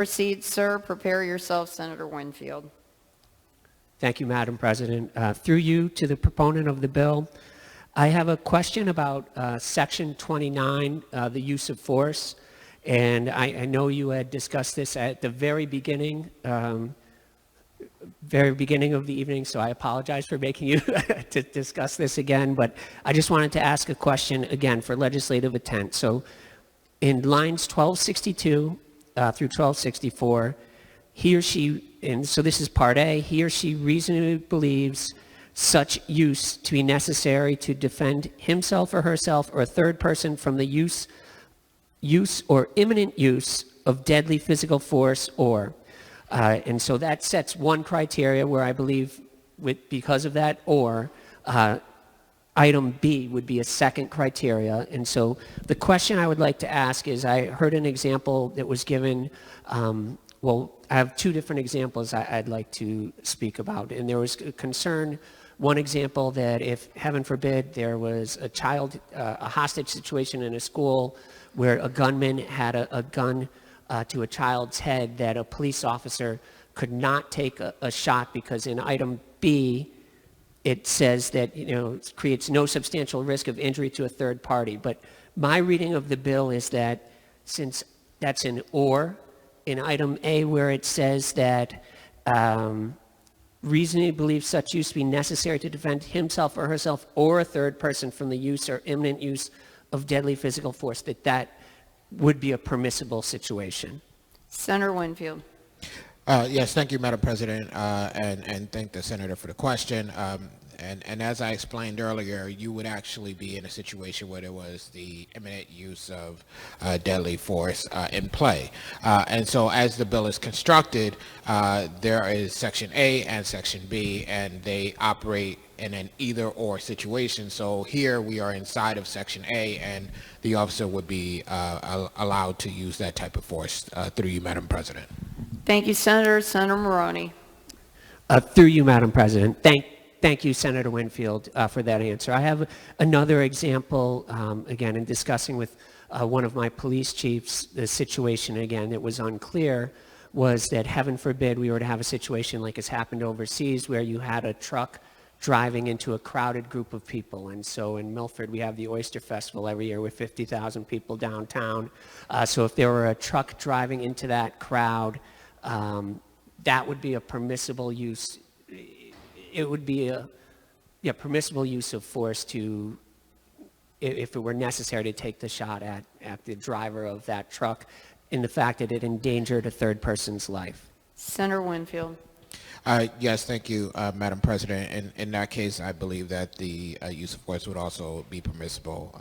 Proceed, sir. Prepare yourself, Senator Winfield. Thank you, Madam President. Through you to the proponent of the bill, I have a question about Section 29, the use of force. And I know you had discussed this at the very beginning of the evening, so I apologize for making you to discuss this again. But I just wanted to ask a question again for legislative intent. So in lines 1262 through 1264, he or she, and so this is part A, he or she reasonably believes such use to be necessary to defend himself or herself or a third person from the use or imminent use of deadly physical force or, and so that sets one criteria where I believe because of that or, item B would be a second criteria. And so the question I would like to ask is, I heard an example that was given, well, I have two different examples I'd like to speak about. And there was a concern, one example that if, heaven forbid, there was a hostage situation in a school where a gunman had a gun to a child's head, that a police officer could not take a shot because in item B, it says that, it creates no substantial risk of injury to a third party. But my reading of the bill is that since that's an or, in item A where it says that reasonably believes such use to be necessary to defend himself or herself or a third person from the use or imminent use of deadly physical force, that would be a permissible situation. Senator Winfield. Yes, thank you, Madam President, and thank the Senator for the question. And as I explained earlier, you would actually be in a situation where there was the imminent use of deadly force in play. And so as the bill is constructed, there is Section A and Section B, and they operate in an either or situation. So here we are inside of Section A, and the officer would be allowed to use that type of force through you, Madam President. Thank you, Senator. Senator Maroney. Through you, Madam President. Thank you, Senator Winfield, for that answer. I have another example, again, in discussing with one of my police chiefs, the situation, again, that was unclear was that, heaven forbid, we were to have a situation like has happened overseas where you had a truck driving into a crowded group of people. And so in Milford, we have the Oyster Festival every year with 50,000 people downtown. So if there were a truck driving into that crowd, that would be a permissible use. It would be a permissible use of force to, if it were necessary, to take the shot at the driver of that truck in the fact that it endangered a third person's life. Senator Winfield. Yes, thank you, Madam President. In that case, I believe that the use of force would also be permissible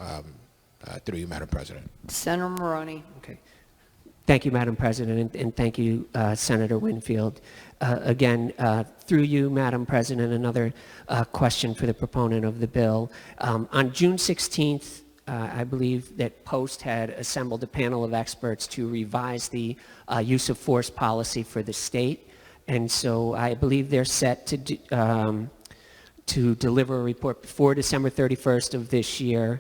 through you, Madam President. Senator Maroney. Okay. Thank you, Madam President, and thank you, Senator Winfield. Again, through you, Madam President, another question for the proponent of the bill. On June 16th, I believe that Post had assembled a panel of experts to revise the use of force policy for the state. And so I believe they're set to deliver a report before December 31st of this year.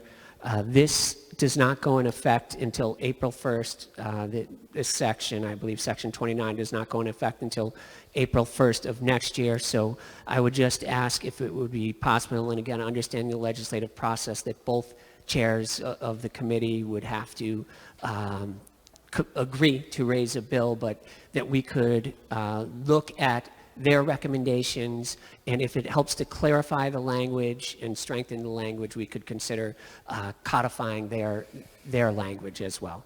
This does not go in effect until April 1st. This section, I believe Section 29, does not go in effect until April 1st of next year. So I would just ask if it would be possible, and again, understanding the legislative process, that both chairs of the committee would have to agree to raise a bill, but that we could look at their recommendations, and if it helps to clarify the language and strengthen the language, we could consider codifying their language as well.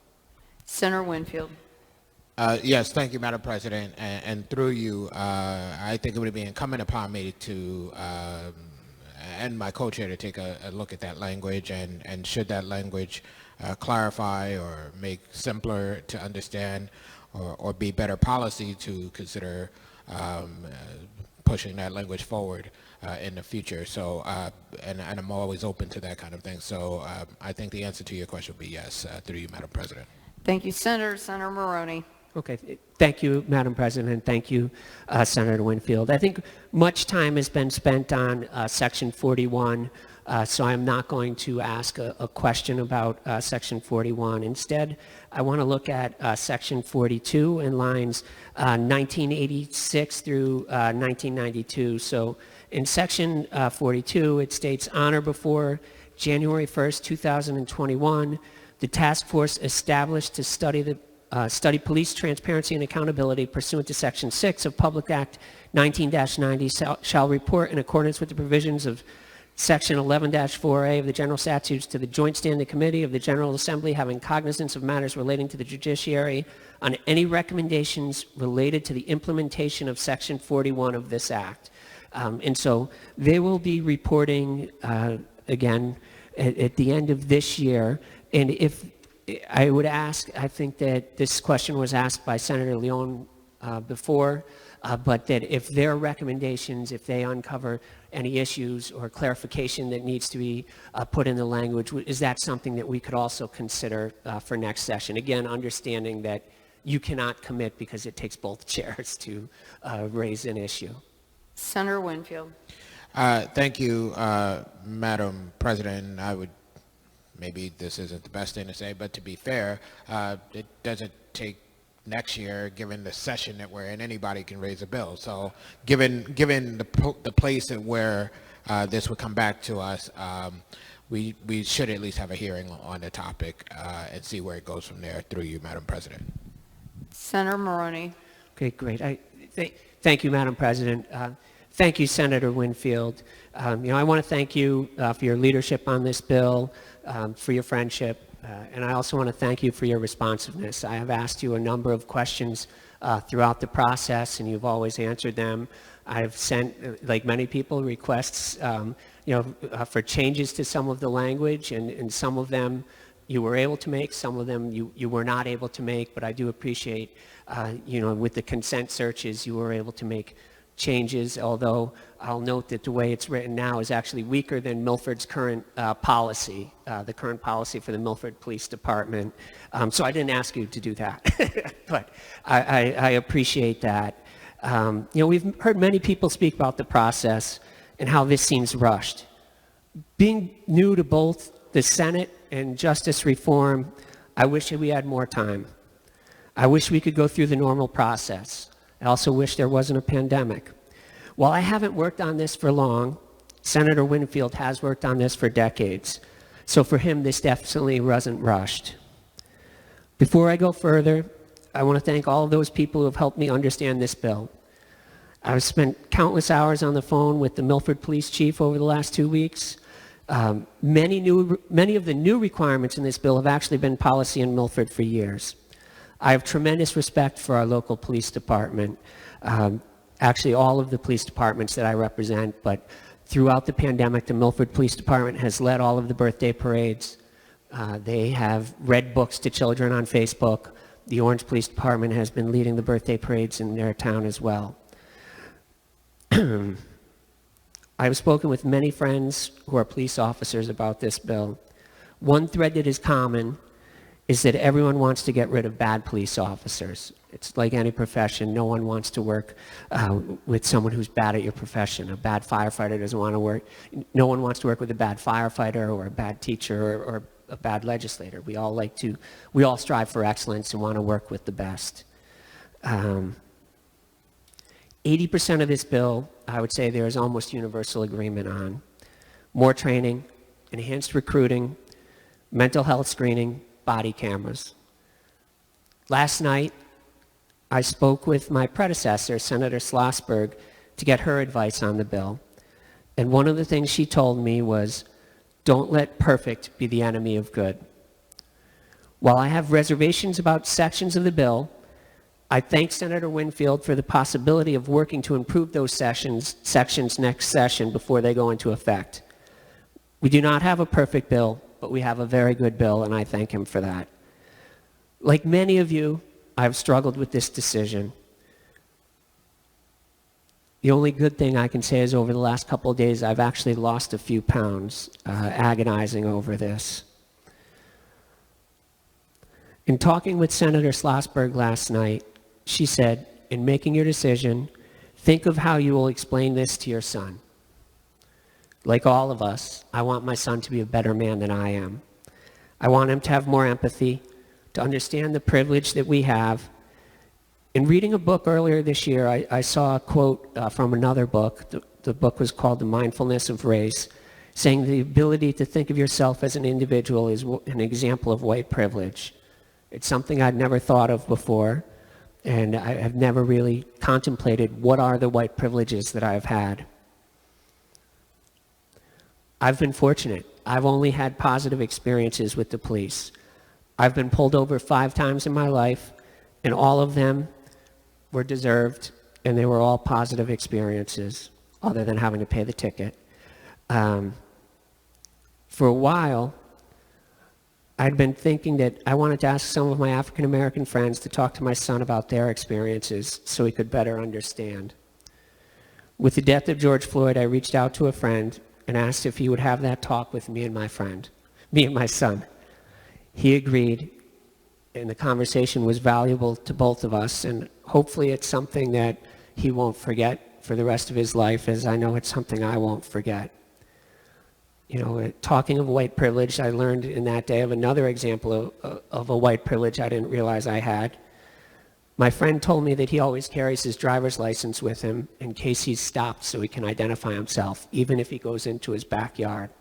Senator Winfield. Yes, thank you, Madam President. And through you, I think it would be incumbent upon me to, and my co-chair, to take a look at that language, and should that language clarify or make simpler to understand or be better policy, to consider pushing that language forward in the future. So, and I'm always open to that kind of thing. So I think the answer to your question would be yes, through you, Madam President. Thank you, Senator. Senator Maroney. Okay, thank you, Madam President, and thank you, Senator Winfield. I think much time has been spent on Section 41 So I'm not going to ask a question about Section 41. Instead, I want to look at Section 42 in lines 1986 through 1992. So in Section 42, it states, "On or before January 1st, 2021, the task force established to study police transparency and accountability pursuant to Section 6 of Public Act 19-90 shall report in accordance with the provisions of Section 11-4A of the General Statutes to the Joint Standing Committee of the General Assembly having cognizance of matters relating to the judiciary on any recommendations related to the implementation of Section 41 of this Act." And so they will be reporting again at the end of this year. And if I would ask, I think that this question was asked by Senator Leon before, but that if their recommendations, if they uncover any issues or clarification that needs to be put in the language, is that something that we could also consider for next session? Again, understanding that you cannot commit because it takes both chairs to raise an issue. Senator Winfield. Thank you, Madam President. Maybe this isn't the best thing to say, but to be fair, it doesn't take next year, given the session that we're in, anybody can raise a bill. So given the place where this would come back to us, we should at least have a hearing on the topic and see where it goes from there through you, Madam President. Senator Maroney. Okay, great. Thank you, Madam President. Thank you, Senator Winfield. I want to thank you for your leadership on this bill, for your friendship, and I also want to thank you for your responsiveness. I have asked you a number of questions throughout the process, and you've always answered them. I've sent, like many people, requests, for changes to some of the language, and some of them you were able to make, some of them you were not able to make, but I do appreciate, with the consent searches, you were able to make changes, although I'll note that the way it's written now is actually weaker than Milford's current policy, the current policy for the Milford Police Department. So I didn't ask you to do that, but I appreciate that. We've heard many people speak about the process and how this seems rushed. Being new to both the Senate and justice reform, I wish that we had more time. I wish we could go through the normal process. I also wish there wasn't a pandemic. While I haven't worked on this for long, Senator Winfield has worked on this for decades. So for him, this definitely wasn't rushed. Before I go further, I want to thank all of those people who have helped me understand this bill. I've spent countless hours on the phone with the Milford Police Chief over the last 2 weeks. Many of the new requirements in this bill have actually been policy in Milford for years. I have tremendous respect for our local police department, actually all of the police departments that I represent, but throughout the pandemic, the Milford Police Department has led all of the birthday parades. They have read books to children on Facebook. The Orange Police Department has been leading the birthday parades in their town as well. I've spoken with many friends who are police officers about this bill. One thread that is common is that everyone wants to get rid of bad police officers. It's like any profession. No one wants to work with someone who's bad at your profession. A bad firefighter doesn't want to work. No one wants to work with a bad firefighter or a bad teacher or a bad legislator. We all strive for excellence and want to work with the best. 80% of this bill, I would say there is almost universal agreement on. More training, enhanced recruiting, mental health screening, body cameras. Last night, I spoke with my predecessor, Senator Schlossberg, to get her advice on the bill. And one of the things she told me was, don't let perfect be the enemy of good. While I have reservations about sections of the bill, I thank Senator Winfield for the possibility of working to improve those sections next session before they go into effect. We do not have a perfect bill, but we have a very good bill, and I thank him for that. Like many of you, I've struggled with this decision. The only good thing I can say is over the last couple of days, I've actually lost a few pounds agonizing over this. In talking with Senator Schlossberg last night, she said, in making your decision, think of how you will explain this to your son. Like all of us, I want my son to be a better man than I am. I want him to have more empathy, to understand the privilege that we have. In reading a book earlier this year, I saw a quote from another book. The book was called The Mindfulness of Race, saying the ability to think of yourself as an individual is an example of white privilege. It's something I'd never thought of before, and I have never really contemplated what are the white privileges that I've had. I've been fortunate. I've only had positive experiences with the police. I've been pulled over 5 times in my life, and all of them were deserved, and they were all positive experiences, other than having to pay the ticket. For a while, I'd been thinking that I wanted to ask some of my African American friends to talk to my son about their experiences so he could better understand. With the death of George Floyd, I reached out to a friend and asked if he would have that talk with me and my son. He agreed, and the conversation was valuable to both of us, and hopefully it's something that he won't forget for the rest of his life, as I know it's something I won't forget. You know, talking of white privilege, I learned in that day of another example of a white privilege I didn't realize I had. My friend told me that he always carries his driver's license with him in case he's stopped so he can identify himself, even if he goes into his backyard.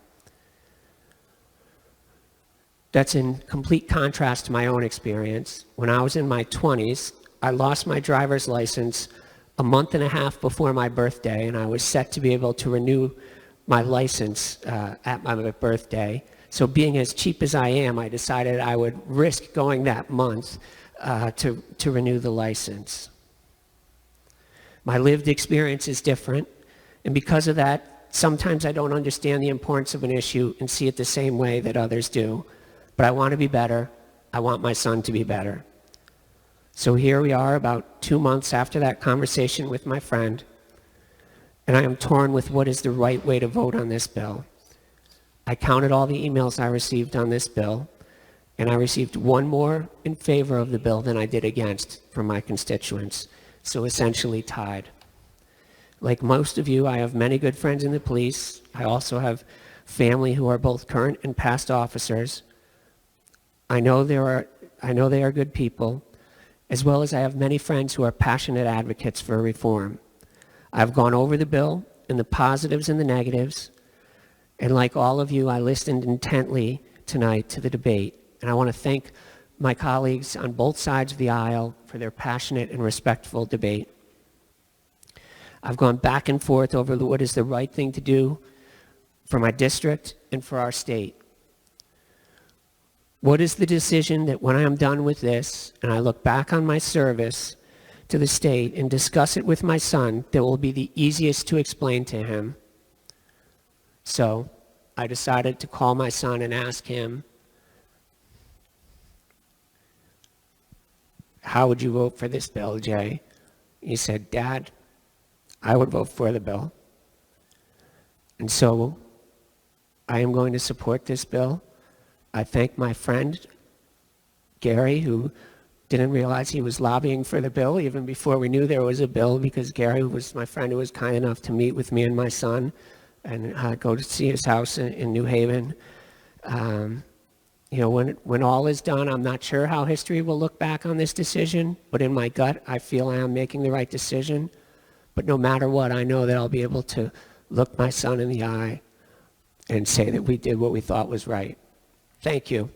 That's in complete contrast to my own experience. When I was in my 20s, I lost my driver's license a month and a half before my birthday, and I was set to be able to renew my license at my birthday. So being as cheap as I am, I decided I would risk going that month to renew the license. My lived experience is different, and because of that, sometimes I don't understand the importance of an issue and see it the same way that others do. But I want to be better. I want my son to be better. So here we are about 2 months after that conversation with my friend, and I am torn with what is the right way to vote on this bill. I counted all the emails I received on this bill, and I received 1 more in favor of the bill than I did against from my constituents, so essentially tied. Like most of you, I have many good friends in the police. I also have family who are both current and past officers. I know they are good people, as well as I have many friends who are passionate advocates for reform. I've gone over the bill and the positives and the negatives, and like all of you, I listened intently tonight to the debate, and I want to thank my colleagues on both sides of the aisle for their passionate and respectful debate. I've gone back and forth over what is the right thing to do for my district and for our state. What is the decision that when I am done with this and I look back on my service to the state and discuss it with my son that will be the easiest to explain to him? So I decided to call my son and ask him, how would you vote for this bill, Jay? He said, Dad, I would vote for the bill. And so I am going to support this bill. I thank my friend, Gary, who didn't realize he was lobbying for the bill even before we knew there was a bill, because Gary was my friend who was kind enough to meet with me and my son and go to see his house in New Haven. You know, when all is done, I'm not sure how history will look back on this decision, but in my gut, I feel I am making the right decision. But no matter what, I know that I'll be able to look my son in the eye and say that we did what we thought was right. Thank you.